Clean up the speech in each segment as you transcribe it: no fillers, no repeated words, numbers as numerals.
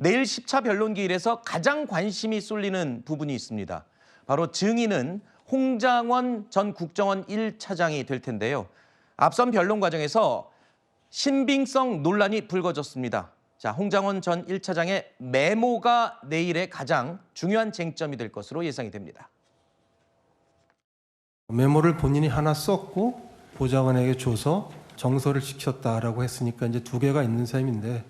내일 10차 변론기일에서 가장 관심이 쏠리는 부분이 있습니다. 바로 증인은 홍장원 전 국정원 1차장이 될 텐데요. 앞선 변론 과정에서 신빙성 논란이 불거졌습니다. 자, 홍장원 전 1차장의 메모가 내일의 가장 중요한 쟁점이 될 것으로 예상이 됩니다. 메모를 본인이 하나 썼고 보좌관에게 줘서 정서를 지켰다라고 했으니까 이제 두 개가 있는 셈인데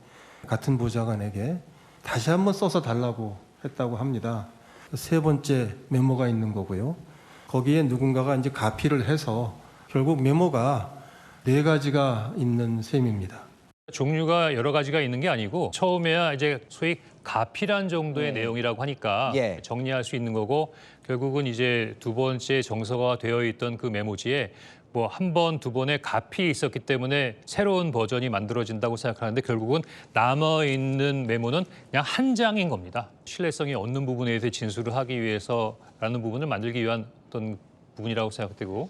같은 보좌관에게 다시 한번 써서 달라고 했다고 합니다. 세 번째 메모가 있는 거고요. 거기에 누군가가 이제 가피를 해서 결국 메모가 네 가지가 있는 셈입니다. 종류가 여러 가지가 있는 게 아니고 처음에야 이제 소위 가필한 정도의 내용이라고 하니까 정리할 수 있는 거고 결국은 이제 두 번째 정서가 되어 있던 그 메모지에 뭐 한 번, 두 번의 가필이 있었기 때문에 새로운 버전이 만들어진다고 생각하는데 결국은 남아있는 메모는 그냥 한 장인 겁니다. 신뢰성이 없는 부분에 대해서 진술을 하기 위해서라는 부분을 만들기 위한 어떤 부분이라고 생각되고.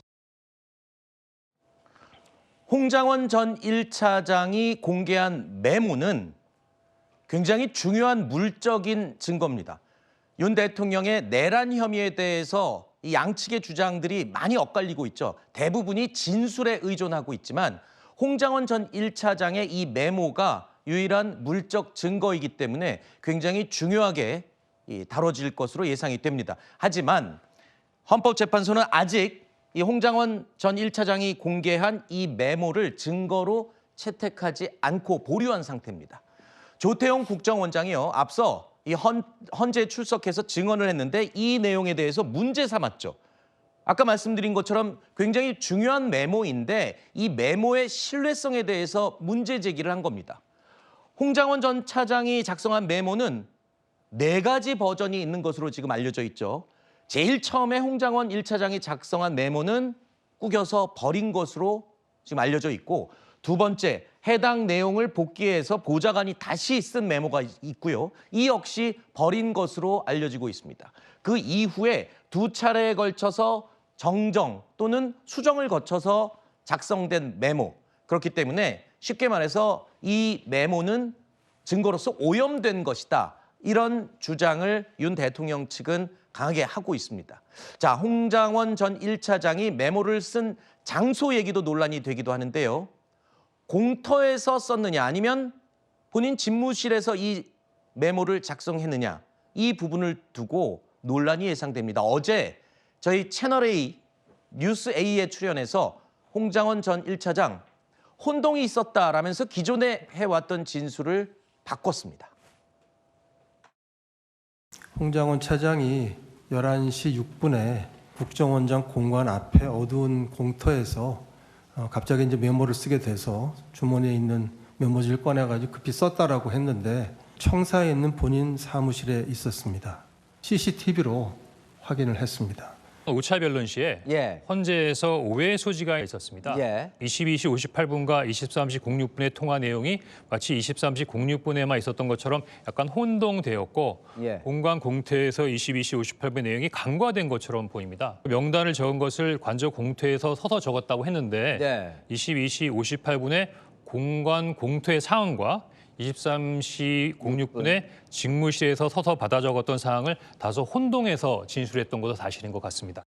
홍장원 전 1차장이 공개한 메모는 굉장히 중요한 물적인 증거입니다. 윤 대통령의 내란 혐의에 대해서 이 양측의 주장들이 많이 엇갈리고 있죠. 대부분이 진술에 의존하고 있지만 홍장원 전 1차장의 이 메모가 유일한 물적 증거이기 때문에 굉장히 중요하게 다뤄질 것으로 예상이 됩니다. 하지만 헌법재판소는 아직 이 홍장원 전 1차장이 공개한 이 메모를 증거로 채택하지 않고 보류한 상태입니다. 조태용 국정원장이요, 앞서 이 헌재에 출석해서 증언을 했는데 이 내용에 대해서 문제 삼았죠. 아까 말씀드린 것처럼 굉장히 중요한 메모인데 이 메모의 신뢰성에 대해서 문제 제기를 한 겁니다. 홍장원 전 차장이 작성한 메모는 네 가지 버전이 있는 것으로 지금 알려져 있죠. 제일 처음에 홍장원 1차장이 작성한 메모는 꾸겨서 버린 것으로 지금 알려져 있고 두 번째, 해당 내용을 복기해서 보좌관이 다시 쓴 메모가 있고요. 이 역시 버린 것으로 알려지고 있습니다. 그 이후에 두 차례에 걸쳐서 정정 또는 수정을 거쳐서 작성된 메모. 그렇기 때문에 쉽게 말해서 이 메모는 증거로서 오염된 것이다. 이런 주장을 윤 대통령 측은 강하게 하고 있습니다. 자, 홍장원 전 1차장이 메모를 쓴 장소 얘기도 논란이 되기도 하는데요. 공터에서 썼느냐 아니면 본인 집무실에서 이 메모를 작성했느냐 이 부분을 두고 논란이 예상됩니다. 어제 저희 채널A, 뉴스A에 출연해서 홍장원 전 1차장 혼동이 있었다라면서 기존에 해왔던 진술을 바꿨습니다. 홍장원 차장이 11시 6분에 국정원장 공관 앞에 어두운 공터에서 갑자기 이제 메모를 쓰게 돼서 주머니에 있는 메모지를 꺼내가지고 급히 썼다라고 했는데 청사에 있는 본인 사무실에 있었습니다. CCTV로 확인을 했습니다. 5차 변론 시에 헌재에서 오해 소지가 있었습니다. 22시 58분과 23시 06분의 통화 내용이 마치 23시 06분에만 있었던 것처럼 약간 혼동되었고 공관 공태에서 22시 58분 내용이 간과된 것처럼 보입니다. 명단을 적은 것을 관저 공태에서 서서 적었다고 했는데 22시 58분에 공관 공태 사항과 23시 06분에 직무실에서 서서 받아 적었던 사항을 다소 혼동해서 진술했던 것도 사실인 것 같습니다.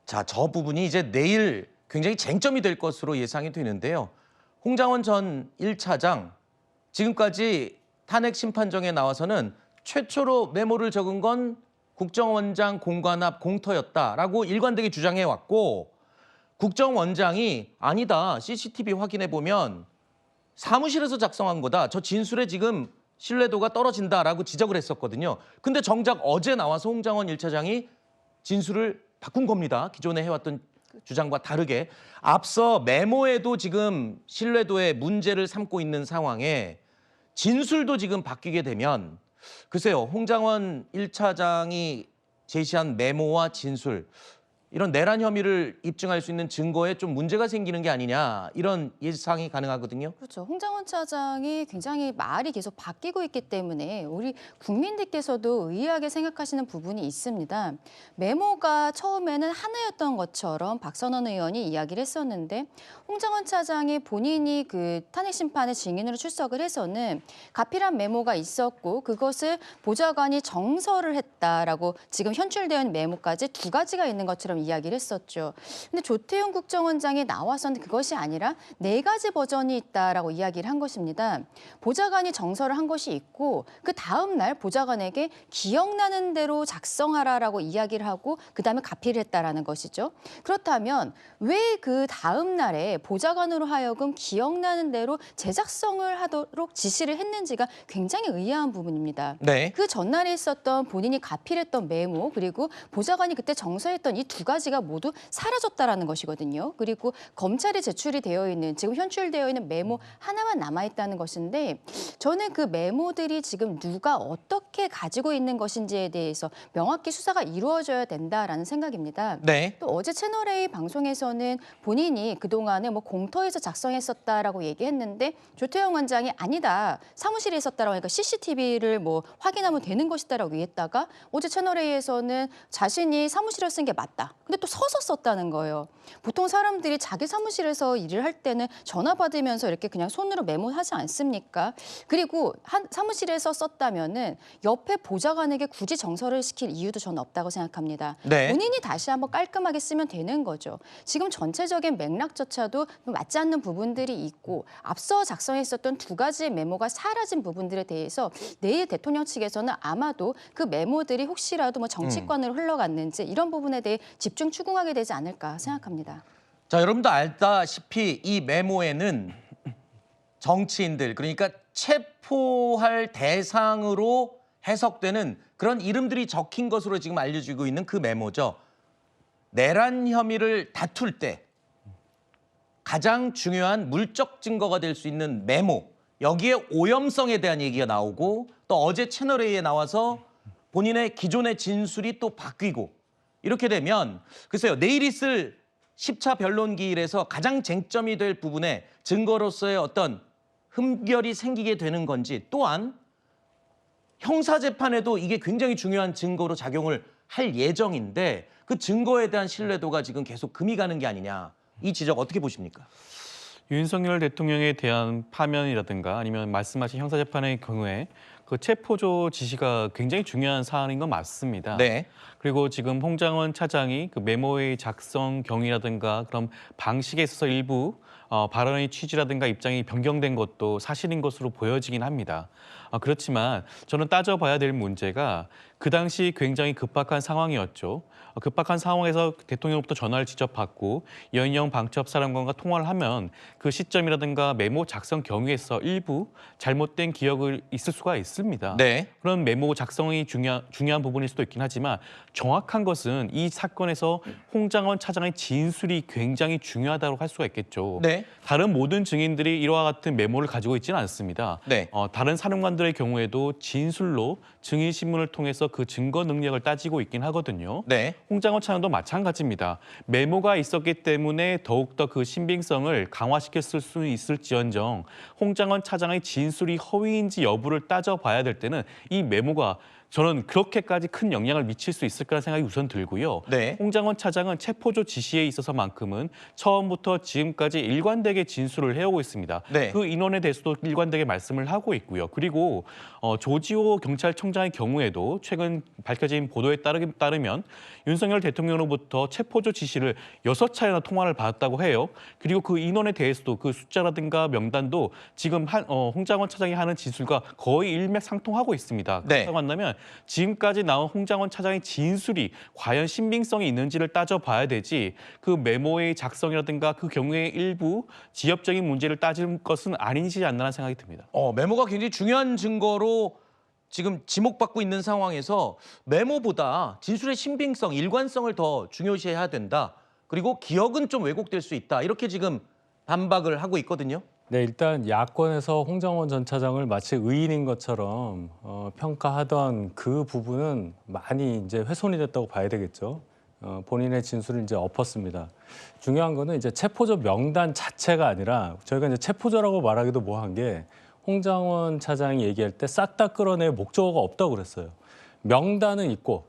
자, 저 부분이 이제 내일 굉장히 쟁점이 될 것으로 예상이 되는데요. 홍장원 전 1차장, 지금까지 탄핵 심판정에 나와서는 최초로 메모를 적은 건 국정원장 공관 앞 공터였다라고 일관되게 주장해왔고 국정원장이 아니다, CCTV 확인해보면 사무실에서 작성한 거다. 저 진술에 지금 신뢰도가 떨어진다라고 지적을 했었거든요. 근데 정작 어제 나와서 홍장원 1차장이 진술을 바꾼 겁니다. 기존에 해왔던 주장과 다르게. 앞서 메모에도 지금 신뢰도에 문제를 삼고 있는 상황에 진술도 지금 바뀌게 되면 글쎄요. 홍장원 1차장이 제시한 메모와 진술 이런 내란 혐의를 입증할 수 있는 증거에 좀 문제가 생기는 게 아니냐 이런 예상이 가능하거든요. 그렇죠. 홍장원 차장이 굉장히 말이 계속 바뀌고 있기 때문에 우리 국민들께서도 의아하게 생각하시는 부분이 있습니다. 메모가 처음에는 하나였던 것처럼 박선원 의원이 이야기를 했었는데 홍장원 차장이 본인이 그 탄핵 심판의 증인으로 출석을 해서는 가필한 메모가 있었고 그것을 보좌관이 정서를 했다라고 지금 현출되어 있는 메모까지 두 가지가 있는 것처럼 이야기를 했었죠. 근데 조태용 국정원장이 나와서는 그것이 아니라 네 가지 버전이 있다라고 이야기를 한 것입니다. 보좌관이 정서를 한 것이 있고 그 다음 날 보좌관에게 기억나는 대로 작성하라라고 이야기를 하고 그다음에 가필을 했다라는 것이죠. 그렇다면 왜 그 다음 날에 보좌관으로 하여금 기억나는 대로 재작성을 하도록 지시를 했는지가 굉장히 의아한 부분입니다. 네. 그 전날에 있었던 본인이 가필했던 메모 그리고 보좌관이 그때 정서했던 이 두 가지가 모두 사라졌다라는 것이거든요. 그리고 검찰에 제출이 되어 있는 지금 현출되어 있는 메모 하나만 남아있다는 것인데 저는 그 메모들이 지금 누가 어떻게 가지고 있는 것인지에 대해서 명확히 수사가 이루어져야 된다라는 생각입니다. 네. 또 어제 채널A 방송에서는 본인이 그동안에 뭐 공터에서 작성했었다라고 얘기했는데 조태용 원장이 아니다. 사무실에 있었다라고 하니까 CCTV를 뭐 확인하면 되는 것이다라고 얘기했다가 어제 채널A에서는 자신이 사무실에 쓴 게 맞다. 근데 또 서서 썼다는 거예요. 보통 사람들이 자기 사무실에서 일을 할 때는 전화 받으면서 이렇게 그냥 손으로 메모하지 않습니까? 그리고 사무실에서 썼다면은 옆에 보좌관에게 굳이 정서를 시킬 이유도 저는 없다고 생각합니다. 네. 본인이 다시 한번 깔끔하게 쓰면 되는 거죠. 지금 전체적인 맥락조차도 맞지 않는 부분들이 있고 앞서 작성했었던 두 가지의 메모가 사라진 부분들에 대해서 내일 대통령 측에서는 아마도 그 메모들이 혹시라도 뭐 정치권으로 흘러갔는지 이런 부분에 대해 집중 추궁하게 되지 않을까 생각합니다. 자, 여러분도 알다시피 이 메모에는 정치인들 그러니까 체포할 대상으로 해석되는 그런 이름들이 적힌 것으로 지금 알려지고 있는 그 메모죠. 내란 혐의를 다툴 때 가장 중요한 물적 증거가 될 수 있는 메모. 여기에 오염성에 대한 얘기가 나오고 또 어제 채널A에 나와서 본인의 기존의 진술이 또 바뀌고 이렇게 되면 글쎄요. 내일 있을 10차 변론기일에서 가장 쟁점이 될 부분에 증거로서의 어떤 흠결이 생기게 되는 건지 또한 형사재판에도 이게 굉장히 중요한 증거로 작용을 할 예정인데 그 증거에 대한 신뢰도가 지금 계속 금이 가는 게 아니냐. 이 지적 어떻게 보십니까? 윤석열 대통령에 대한 파면이라든가 아니면 말씀하신 형사재판의 경우에 그 체포조 지시가 굉장히 중요한 사안인 건 맞습니다. 네. 그리고 지금 홍장원 차장이 그 메모의 작성 경위라든가 그런 방식에 있어서 일부 발언의 취지라든가 입장이 변경된 것도 사실인 것으로 보여지긴 합니다. 그렇지만 저는 따져봐야 될 문제가 그 당시 굉장히 급박한 상황이었죠. 급박한 상황에서 대통령부터 전화를 직접 받고 이현영 방첩사령관과 통화를 하면 그 시점이라든가 메모 작성 경위에서 일부 잘못된 기억이 있을 수가 있습니다. 네. 그런 메모 작성이 중요한 부분일 수도 있긴 하지만 정확한 것은 이 사건에서 홍장원 차장의 진술이 굉장히 중요하다고 할 수가 있겠죠. 네. 다른 모든 증인들이 이와 같은 메모를 가지고 있지는 않습니다. 네. 다른 사령관들의 경우에도 진술로 증인 신문을 통해서 그 증거 능력을 따지고 있긴 하거든요. 네. 홍장원 차장도 마찬가지입니다. 메모가 있었기 때문에 더욱더 그 신빙성을 강화시켰을 수 있을지언정 홍장원 차장의 진술이 허위인지 여부를 따져봐야 될 때는 이 메모가 저는 그렇게까지 큰 영향을 미칠 수 있을 거라는 생각이 우선 들고요. 네. 홍장원 차장은 체포조 지시에 있어서만큼은 처음부터 지금까지 일관되게 진술을 해오고 있습니다. 네. 그 인원에 대해서도 일관되게 말씀을 하고 있고요. 그리고 조지호 경찰청장의 경우에도 최근 밝혀진 보도에 따르면 윤석열 대통령으로부터 체포조 지시를 6차례나 통화를 받았다고 해요. 그리고 그 인원에 대해서도 그 숫자라든가 명단도 지금 홍장원 차장이 하는 진술과 거의 일맥상통하고 있습니다. 네. 그렇다고 한다면 지금까지 나온 홍장원 차장의 진술이 과연 신빙성이 있는지를 따져봐야 되지 그 메모의 작성이라든가 그 경우의 일부 지엽적인 문제를 따질 것은 아니지 않나라는 생각이 듭니다. 메모가 굉장히 중요한 증거로 지금 지목받고 있는 상황에서 메모보다 진술의 신빙성, 일관성을 더 중요시해야 된다. 그리고 기억은 좀 왜곡될 수 있다. 이렇게 지금 반박을 하고 있거든요. 네, 일단 야권에서 홍장원 전 차장을 마치 의인인 것처럼 평가하던 그 부분은 많이 이제 훼손이 됐다고 봐야 되겠죠. 본인의 진술을 이제 엎었습니다. 중요한 거는 이제 체포조 명단 자체가 아니라 저희가 이제 체포조라고 말하기도 뭐한 게 홍장원 차장이 얘기할 때 싹 다 끌어낼 목적어가 없다고 그랬어요. 명단은 있고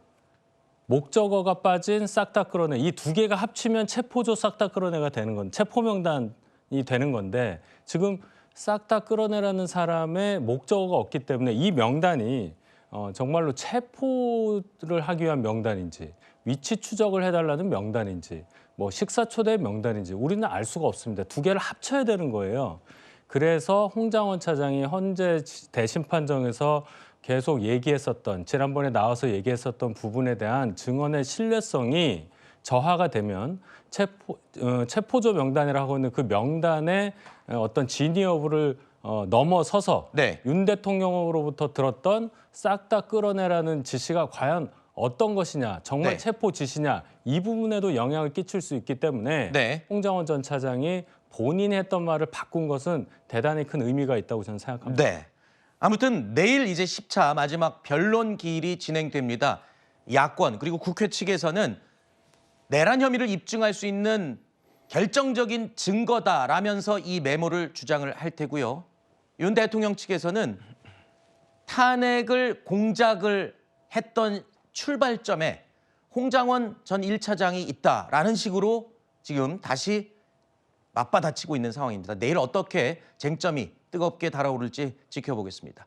목적어가 빠진 싹 다 끌어내 이 두 개가 합치면 체포조 싹 다 끌어내가 되는 건 체포 명단이 되는 건데 지금 싹 다 끌어내라는 사람의 목적어가 없기 때문에 이 명단이 정말로 체포를 하기 위한 명단인지 위치 추적을 해달라는 명단인지 뭐 식사 초대 명단인지 우리는 알 수가 없습니다. 두 개를 합쳐야 되는 거예요. 그래서 홍장원 차장이 헌재 대심판정에서 계속 얘기했었던 지난번에 나와서 얘기했었던 부분에 대한 증언의 신뢰성이 저하가 되면 체포조 명단이라고 하고 있는 그 명단의 어떤 진위 여부를 넘어서서 네. 윤 대통령으로부터 들었던 싹 다 끌어내라는 지시가 과연 어떤 것이냐, 정말 네. 체포 지시냐 이 부분에도 영향을 끼칠 수 있기 때문에 네. 홍장원 전 차장이 본인이 했던 말을 바꾼 것은 대단히 큰 의미가 있다고 저는 생각합니다. 네. 아무튼 내일 이제 10차 마지막 변론 기일이 진행됩니다. 야권 그리고 국회 측에서는 내란 혐의를 입증할 수 있는 결정적인 증거다라면서 이 메모를 주장을 할 테고요. 윤 대통령 측에서는 탄핵을 공작을 했던 출발점에 홍장원 전 1차장이 있다라는 식으로 지금 다시 맞받아치고 있는 상황입니다. 내일 어떻게 쟁점이 뜨겁게 달아오를지 지켜보겠습니다.